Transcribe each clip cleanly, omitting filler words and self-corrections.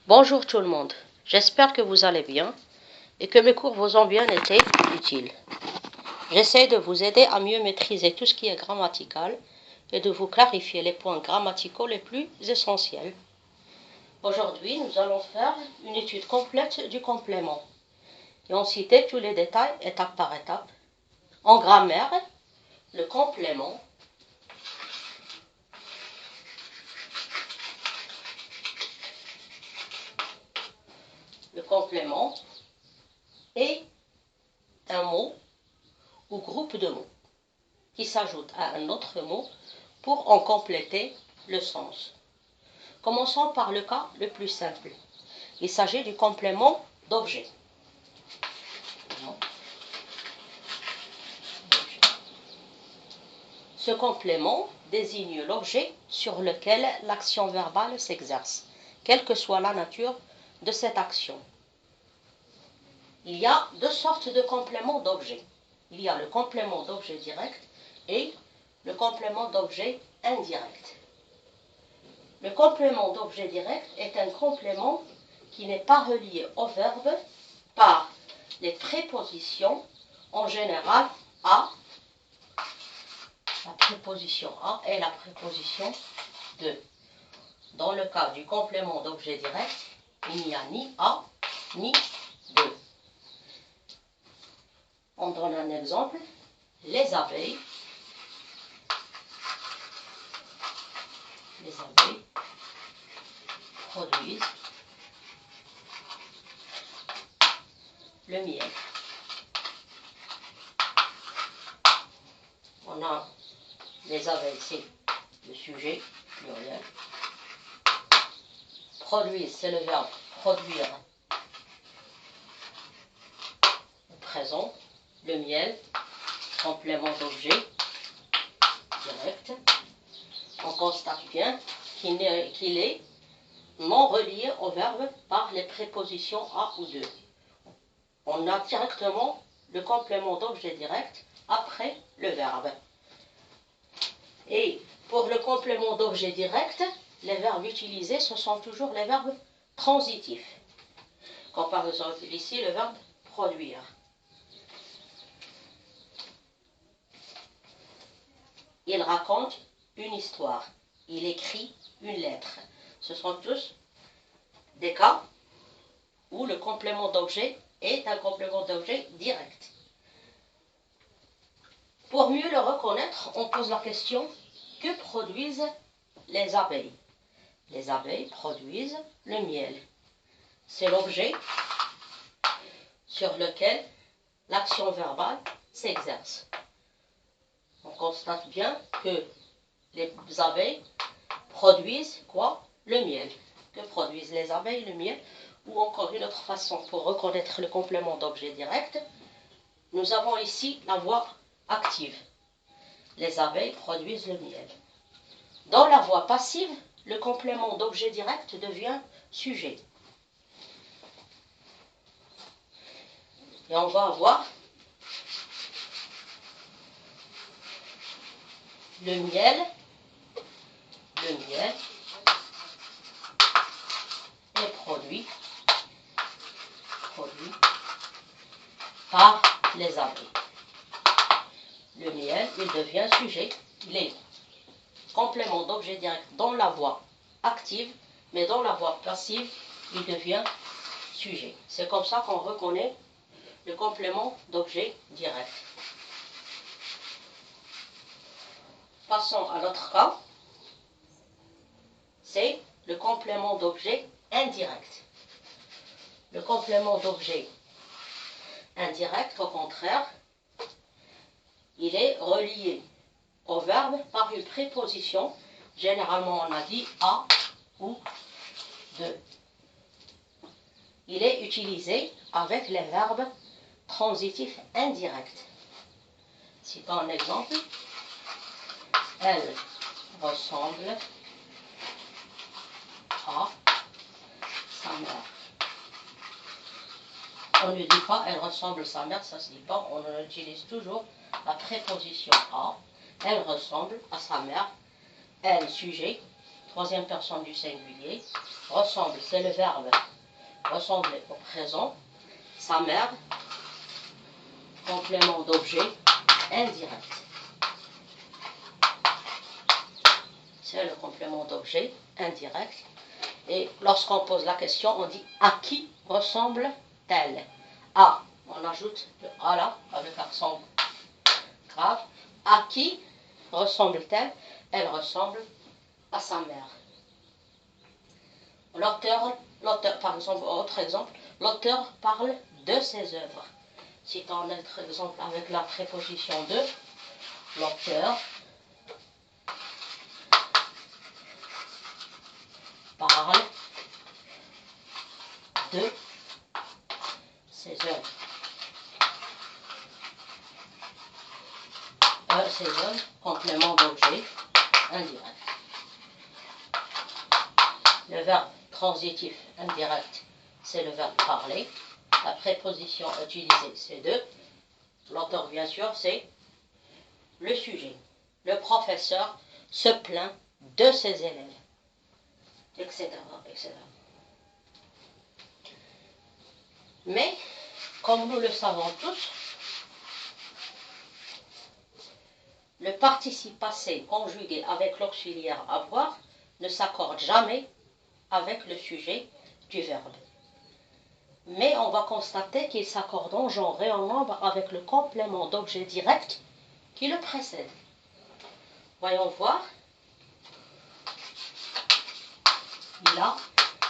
Bonjour tout le monde, j'espère que vous allez bien et que mes cours vous ont bien été utiles. J'essaie de vous aider à mieux maîtriser tout ce qui est grammatical et de vous clarifier les points grammaticaux les plus essentiels. Aujourd'hui, nous allons faire une étude complète du complément et on citer tous les détails étape par étape. En grammaire, le complément est un mot ou groupe de mots qui s'ajoute à un autre mot pour en compléter le sens. Commençons par le cas le plus simple. Il s'agit du complément d'objet. Ce complément désigne l'objet sur lequel l'action verbale s'exerce, quelle que soit la nature de cette action. Il y a deux sortes de compléments d'objet. Il y a le complément d'objet direct et le complément d'objet indirect. Le complément d'objet direct est un complément qui n'est pas relié au verbe par les prépositions, en général à, la préposition à et la préposition de. Dans le cas du complément d'objet direct, il n'y a ni à ni de. On donne un exemple. Les abeilles produisent le miel. On a les abeilles, c'est le sujet pluriel. Produisent, c'est le verbe produire au présent. Le miel, complément d'objet direct. On constate bien qu'il est non relié au verbe par les prépositions à ou de. On a directement le complément d'objet direct après le verbe. Et pour le complément d'objet direct, les verbes utilisés, ce sont toujours les verbes transitifs. Comme par exemple ici le verbe produire. Il raconte une histoire. Il écrit une lettre. Ce sont tous des cas où le complément d'objet est un complément d'objet direct. Pour mieux le reconnaître, on pose la question: que produisent les abeilles? Les abeilles produisent le miel. C'est l'objet sur lequel l'action verbale s'exerce. On constate bien que les abeilles produisent quoi? Le miel. Que produisent les abeilles? Le miel. Ou encore une autre façon pour reconnaître le complément d'objet direct, nous avons ici la voix active. Les abeilles produisent le miel. Dans la voix passive, le complément d'objet direct devient sujet. Et on va avoir le miel est produit par les abeilles. Le miel, il devient sujet. Il est complément d'objet direct dans la voix active, mais dans la voix passive, il devient sujet. C'est comme ça qu'on reconnaît le complément d'objet direct. Passons à l'autre cas. C'est le complément d'objet indirect. Le complément d'objet indirect, au contraire, il est relié au verbe par une préposition. Généralement, on a dit à ou de. Il est utilisé avec les verbes transitifs indirects. Citons un exemple. Elle ressemble à sa mère. On ne dit pas elle ressemble à sa mère, ça ne se dit pas. On utilise toujours la préposition à. Elle ressemble à sa mère. Elle, sujet. troisième personne du singulier. Ressemble, c'est le verbe ressembler au présent. Sa mère, complément d'objet indirect. C'est le complément d'objet indirect. Et lorsqu'on pose la question, on dit à qui ressemble-t-elle? À, on ajoute le A là, avec accent grave. À qui ressemble-t-elle? Elle ressemble à sa mère. L'auteur, par exemple, autre exemple, l'auteur parle de ses œuvres. Citons notre exemple avec la préposition de. L'auteur parle de ses œuvres. Ses œuvres, complément d'objet indirect. Le verbe transitif indirect, c'est le verbe parler. La préposition utilisée, c'est de. L'auteur, bien sûr, c'est le sujet. Le professeur se plaint de ses élèves, etc., etc. Mais, comme nous le savons tous, le participe passé conjugué avec l'auxiliaire avoir ne s'accorde jamais avec le sujet du verbe. Mais on va constater qu'il s'accorde en genre et en nombre avec le complément d'objet direct qui le précède. Voyons voir. Il a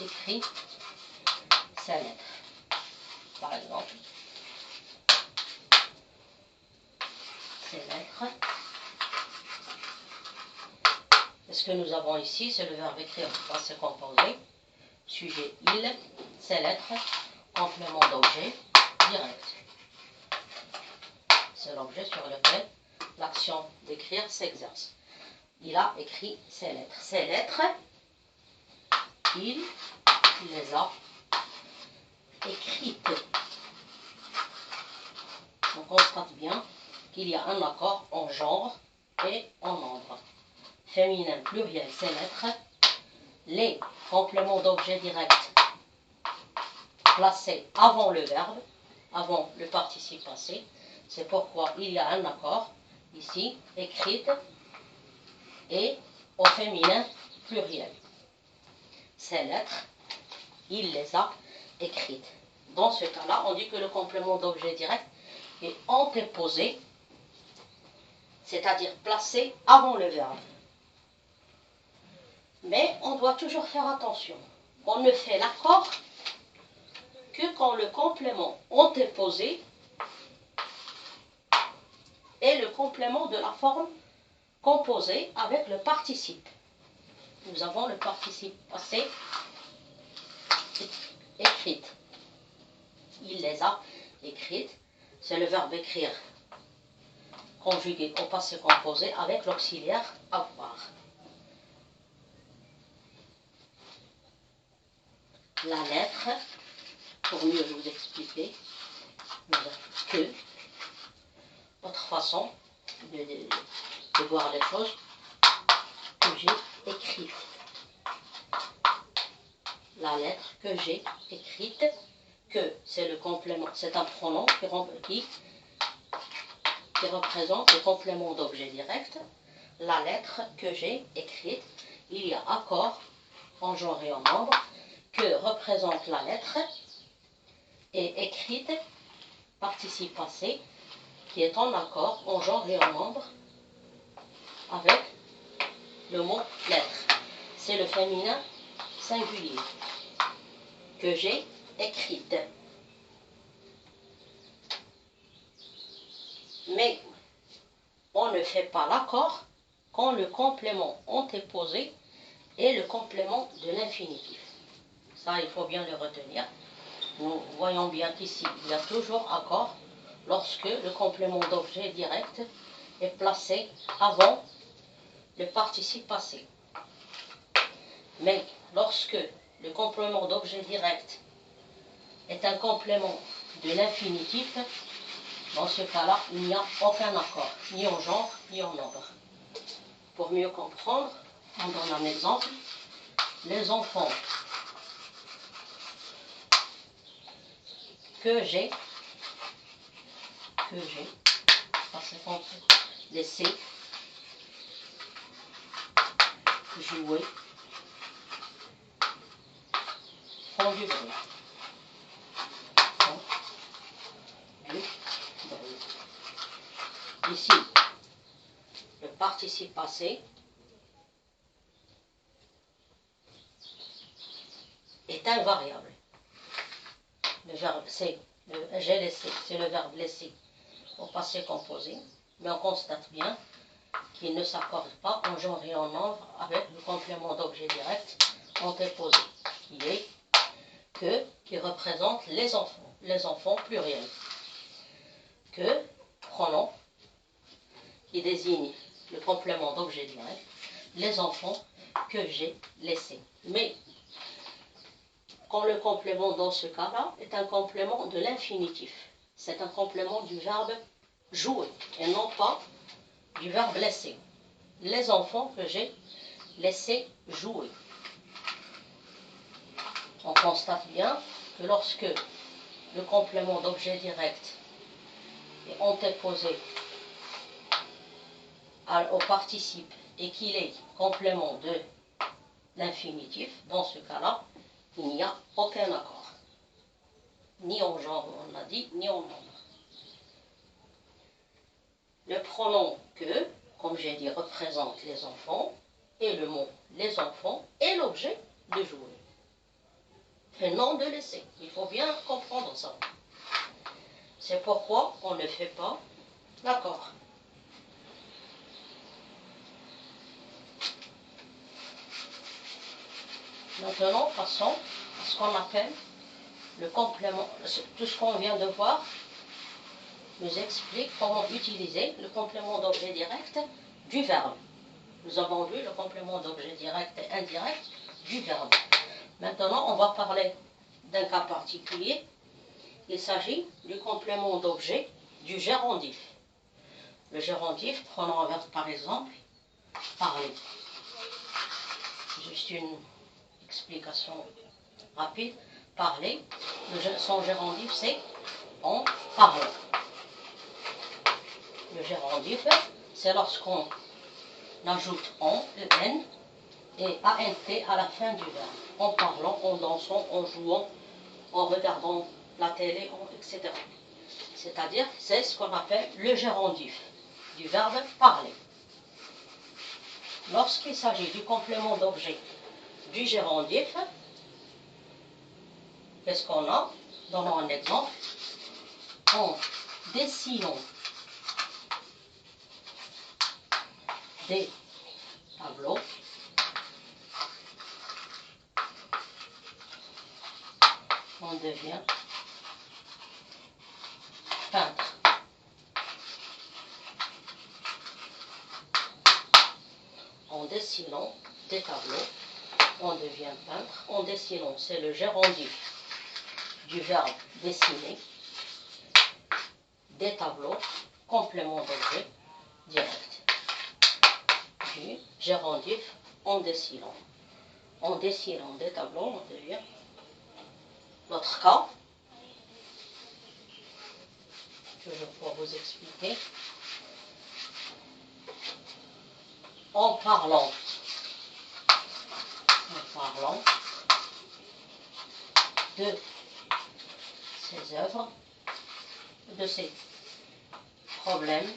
écrit sa lettre, par exemple. Ces lettres. Et ce que nous avons ici, c'est le verbe écrire passé composé. Sujet il, ces lettres, complément d'objet direct. C'est l'objet sur lequel l'action d'écrire s'exerce. Il a écrit ces lettres. Ces lettres, il les a écrites. On constate bien qu'il y a un accord en genre et en nombre. Féminin, pluriel, ces lettres. Les compléments d'objet direct placés avant le verbe, avant le participe passé. C'est pourquoi il y a un accord ici, écrite et au féminin pluriel. Ces lettres, il les a écrites. Dans ce cas-là, on dit que le complément d'objet direct est antéposé, c'est-à-dire placé avant le verbe. Mais on doit toujours faire attention. On ne fait l'accord que quand le complément antéposé est le complément de la forme composée avec le participe. Nous avons le participe passé écrite. Il les a écrites. C'est le verbe écrire conjugué au passé composé avec l'auxiliaire avoir. La lettre, pour mieux vous expliquer, que, autre façon de voir les choses, que j'ai écrite. La lettre que j'ai écrite, que c'est le complément, c'est un pronom qui représente le complément d'objet direct. La lettre que j'ai écrite, il y a accord en genre et en nombre, que représente la lettre, et écrite, participe passé, qui est en accord en genre et en nombre avec le mot lettre. C'est le féminin singulier que j'ai écrite. Mais on ne fait pas l'accord quand le complément antéposé est le complément de l'infinitif. Ça, il faut bien le retenir. Nous voyons bien qu'ici, il y a toujours accord lorsque le complément d'objet direct est placé avant le participe passé. Mais lorsque le complément d'objet direct est un complément de l'infinitif, dans ce cas-là, il n'y a aucun accord, ni en genre, ni en nombre. Pour mieux comprendre, on donne un exemple. les enfants que j'ai, parce qu'on peut laisser jouer, font du bruit. Font du bruit. Ici, le participe passé est invariable. Le verbe c'est, j'ai laissé, c'est le verbe laisser au passé composé, mais on constate bien qu'il ne s'accorde pas en genre et en nombre avec le complément d'objet direct antéposé, qui est que, qui représente les enfants pluriels. Que, pronom, qui désigne le complément d'objet direct, les enfants que j'ai laissés. Mais quand le complément dans ce cas-là est un complément de l'infinitif, c'est un complément du verbe jouer et non pas du verbe laisser. Les enfants que j'ai laissés jouer. On constate bien que lorsque le complément d'objet direct est antéposé au participe et qu'il est complément de l'infinitif, dans ce cas-là, il n'y a aucun accord. Ni en genre, on a dit, ni en nombre. Le pronom que, comme j'ai dit, représente les enfants, et le mot les enfants est l'objet de jouer. Et non de laisser. Il faut bien comprendre ça. C'est pourquoi on ne fait pas l'accord. Maintenant, passons à ce qu'on appelle le complément. Tout ce qu'on vient de voir nous explique comment utiliser le complément d'objet direct du verbe. Nous avons vu le complément d'objet direct et indirect du verbe. Maintenant, on va parler d'un cas particulier. Il s'agit du complément d'objet du gérondif. Le gérondif, prenons un verbe par exemple, parler. Juste une explication rapide. Parler, son gérondif c'est en parlant. Le gérondif, c'est lorsqu'on ajoute en, en et ant à la fin du verbe. En parlant, en dansant, en jouant, en regardant la télé, etc. C'est-à-dire, c'est ce qu'on appelle le gérondif du verbe parler. Lorsqu'il s'agit du complément d'objet du gérondif, qu'est-ce qu'on a? Donnons un exemple. En dessinant des tableaux, on devient peintre. En dessinant des tableaux, on devient peintre. En dessinant, c'est le gérondif du verbe dessiner. Des tableaux, complément d'objet direct. Du gérondif en dessinant. En dessinant des tableaux, on devient. L'autre cas, toujours pour vous expliquer. En parlant de ses œuvres, de ses problèmes,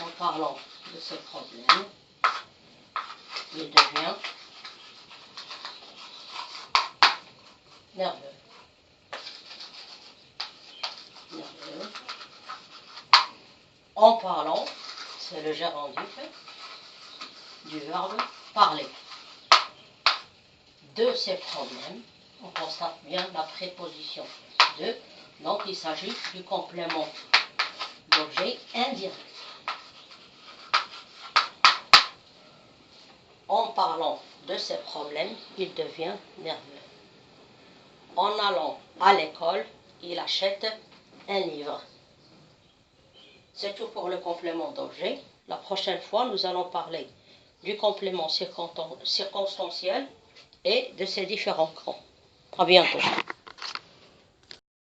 en parlant de ses problèmes, il devient nerveux. En parlant, c'est le gérondif du verbe parler. De ses problèmes, on constate bien la préposition de, donc il s'agit du complément d'objet indirect. En parlant de ses problèmes, il devient nerveux. En allant à l'école, il achète un livre. C'est tout pour le complément d'objet. La prochaine fois, nous allons parler du complément circonstanciel et de ses différents grands. À bientôt.